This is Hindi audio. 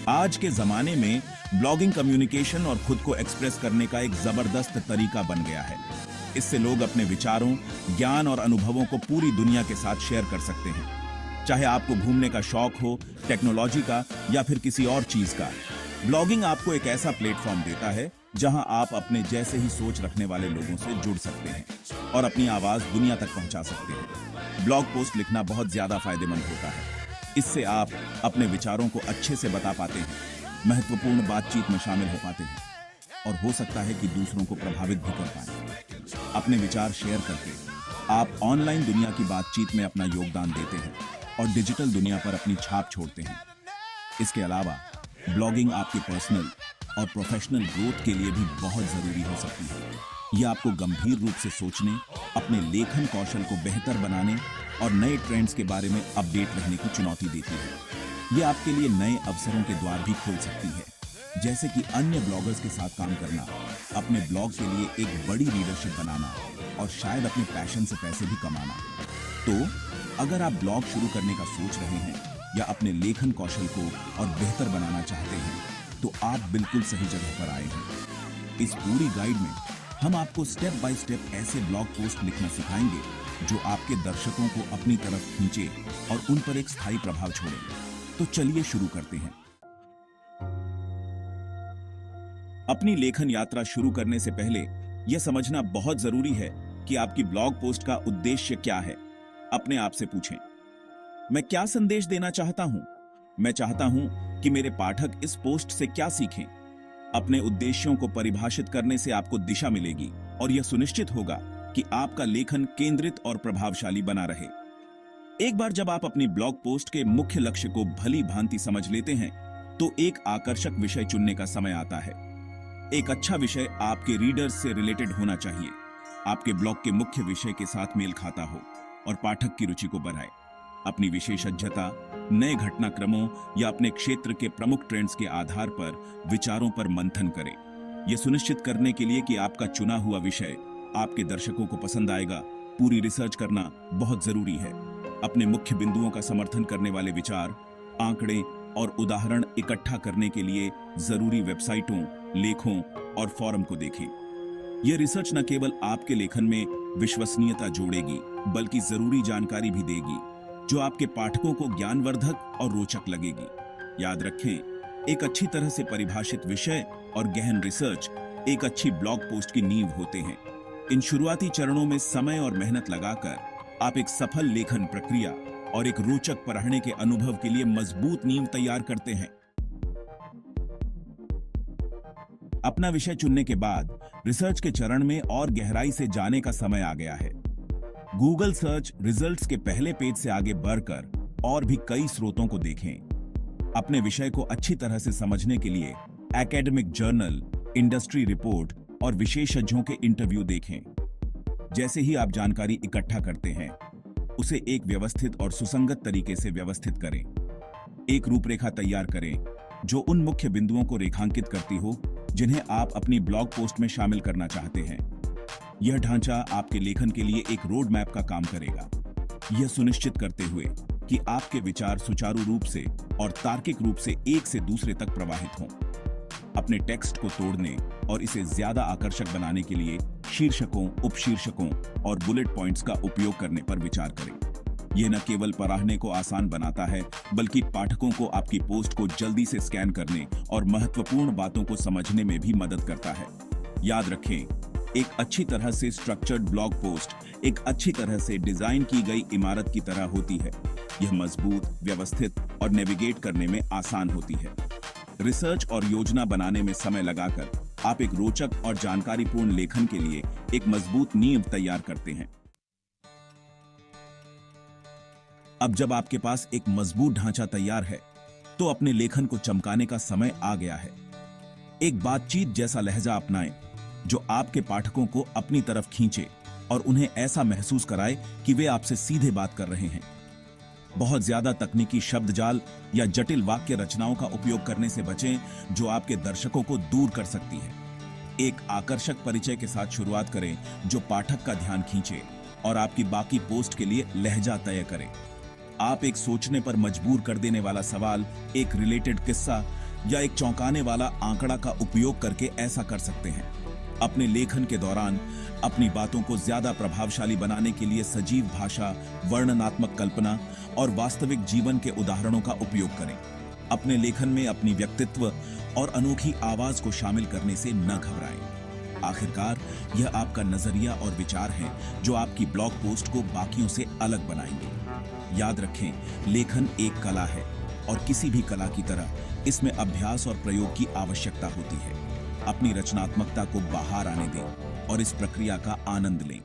आज के जमाने में ब्लॉगिंग कम्युनिकेशन और खुद को एक्सप्रेस करने का एक जबरदस्त तरीका बन गया है। इससे लोग अपने विचारों, ज्ञान और अनुभवों को पूरी दुनिया के साथ शेयर कर सकते हैं। चाहे आपको घूमने का शौक हो, टेक्नोलॉजी का या फिर किसी और चीज का, ब्लॉगिंग आपको एक ऐसा प्लेटफॉर्म देता है जहां आप अपने जैसे ही सोच रखने वाले लोगों से जुड़ सकते हैं और अपनी आवाज दुनिया तक पहुंचा सकते हैं। ब्लॉग पोस्ट लिखना बहुत ज्यादा फायदेमंद होता है। इससे आप अपने विचारों को अच्छे से बता पाते हैं, महत्वपूर्ण बातचीत में शामिल हो पाते हैं और हो सकता है कि दूसरों को प्रभावित भी कर पाएं। अपने विचार शेयर करके आप ऑनलाइन दुनिया की बातचीत में अपना योगदान देते हैं और डिजिटल दुनिया पर अपनी छाप छोड़ते हैं। इसके अलावा ब्लॉगिंग आपके पर्सनल और प्रोफेशनल ग्रोथ के लिए भी बहुत जरूरी हो सकती है। यह आपको गंभीर रूप से सोचने, अपने लेखन कौशल को बेहतर बनाने और नए ट्रेंड्स के बारे में अपडेट रहने की चुनौती देती है। यह आपके लिए नए अवसरों के द्वार भी खोल सकती है, जैसे कि अन्य ब्लॉगर्स के साथ काम करना, अपने ब्लॉग के लिए एक बड़ी रीडरशिप बनाना और शायद अपने पैशन से पैसे भी कमाना। तो अगर आप ब्लॉग शुरू करने का सोच रहे हैं या अपने लेखन कौशल को और बेहतर बनाना चाहते हैं, तो आप बिल्कुल सही जगह पर आए हैं। इस पूरी गाइड में हम आपको स्टेप बाय स्टेप ऐसे ब्लॉग पोस्ट लिखना सिखाएंगे जो आपके दर्शकों को अपनी तरफ खींचे और उन पर एक स्थायी प्रभाव छोड़े। तो चलिए शुरू करते हैं। अपनी लेखन यात्रा शुरू करने से पहले यह समझना बहुत जरूरी है कि आपकी ब्लॉग पोस्ट का उद्देश्य क्या है। अपने आप से पूछें, मैं क्या संदेश देना चाहता हूं? मैं चाहता हूं कि मेरे पाठक इस पोस्ट से क्या सीखें। अपने उद्देश्यों को परिभाषित करने से आपको दिशा मिलेगी और यह सुनिश्चित होगा कि आपका लेखन केंद्रित और प्रभावशाली बना रहे। एक बार जब आप अपनी ब्लॉग पोस्ट के मुख्य लक्ष्य को भली भांति समझ लेते हैं, तो एक आकर्षक विषय चुनने का समय आता है। एक अच्छा विषय आपके रीडर्स से रिलेटेड होना चाहिए, आपके ब्लॉग के मुख्य विषय के साथ मेल खाता हो और पाठक की रुचि को बढ़ाए। अपनी विशेषज्ञता, नए घटनाक्रमों या अपने क्षेत्र के प्रमुख ट्रेंड्स के आधार पर विचारों पर मंथन करें। यह सुनिश्चित करने के लिए कि आपका चुना हुआ विषय आपके दर्शकों को पसंद आएगा, पूरी रिसर्च करना बहुत जरूरी है। अपने मुख्य बिंदुओं का समर्थन करने वाले विचार, आंकड़े और उदाहरण इकट्ठा करने के लिए जरूरी वेबसाइटों, लेखों और फोरम को देखें। यह रिसर्च न केवल आपके लेखन में विश्वसनीयता जोड़ेगी, बल्कि जरूरी जानकारी भी देगी जो आपके पाठकों को ज्ञानवर्धक और रोचक लगेगी। याद रखें, एक अच्छी तरह से परिभाषित विषय और गहन रिसर्च एक अच्छी ब्लॉग पोस्ट की नींव होते हैं। इन शुरुआती चरणों में समय और मेहनत लगाकर आप एक सफल लेखन प्रक्रिया और एक रोचक पढ़ने के अनुभव के लिए मजबूत नींव तैयार करते हैं। अपना विषय चुनने के बाद रिसर्च के चरण में और गहराई से जाने का समय आ गया है। गूगल सर्च रिजल्ट्स के पहले पेज से आगे बढ़कर और भी कई स्रोतों को देखें। अपने विषय को अच्छी तरह से समझने के लिए एकेडमिक जर्नल, इंडस्ट्री रिपोर्ट और विशेषज्ञों के इंटरव्यू देखें। जैसे ही आप जानकारी इकट्ठा करते हैं, उसे एक व्यवस्थित और सुसंगत तरीके से व्यवस्थित करें। एक रूपरेखा तैयार करें जो उन मुख्य बिंदुओं को रेखांकित करती हो जिन्हें आप अपनी ब्लॉग पोस्ट में शामिल करना चाहते हैं। यह ढांचा आपके लेखन के लिए एक रोड मैप का काम करेगा, यह सुनिश्चित करते हुए कि आपके विचार सुचारू रूप से और तार्किक रूप से एक से दूसरे तक प्रवाहित हों। अपने टेक्स्ट को तोड़ने और इसे ज्यादा आकर्षक बनाने के लिए शीर्षकों, उपशीर्षकों और बुलेट पॉइंट्स का उपयोग करने पर विचार करें। यह न केवल पढ़ने को आसान बनाता है, बल्कि पाठकों को आपकी पोस्ट को जल्दी से स्कैन करने और महत्वपूर्ण बातों को समझने में भी मदद करता है। याद रखें, एक अच्छी तरह से स्ट्रक्चर्ड ब्लॉग पोस्ट एक अच्छी तरह से डिजाइन की गई इमारत की तरह होती है। यह मजबूत, व्यवस्थित और नेविगेट करने में आसान होती है। रिसर्च और योजना बनाने में समय लगाकर आप एक रोचक और जानकारीपूर्ण लेखन के लिए एक मजबूत नींव तैयार करते हैं। अब जब आपके पास एक मजबूत ढांचा तैयार है, तो अपने लेखन को चमकाने का समय आ गया है। एक बातचीत जैसा लहजा अपनाएं जो आपके पाठकों को अपनी तरफ खींचे और उन्हें ऐसा महसूस कराए कि वे आपसे सीधे बात कर रहे हैं। बहुत ज्यादा तकनीकी शब्दजाल या जटिल वाक्य रचनाओं का उपयोग करने से बचें जो आपके दर्शकों को दूर कर सकती है। एक आकर्षक परिचय के साथ शुरुआत करें जो पाठक का ध्यान खींचे और आपकी बाकी पोस्ट के लिए लहजा तय करें। आप एक सोचने पर मजबूर कर देने वाला सवाल, एक रिलेटेड किस्सा या एक चौंकाने वाला आंकड़ा का उपयोग करके ऐसा कर सकते हैं। अपने लेखन के दौरान अपनी बातों को ज्यादा प्रभावशाली बनाने के लिए सजीव भाषा, वर्णनात्मक कल्पना और वास्तविक जीवन के उदाहरणों का उपयोग करें। अपने लेखन में अपनी व्यक्तित्व और अनोखी आवाज को शामिल करने से न घबराएं। आखिरकार यह आपका नजरिया और विचार हैं जो आपकी ब्लॉग पोस्ट को बाकियों से अलग बनाएंगे। याद रखें, लेखन एक कला है और किसी भी कला की तरह इसमें अभ्यास और प्रयोग की आवश्यकता होती है। अपनी रचनात्मकता को बाहर आने दें और इस प्रक्रिया का आनंद लें।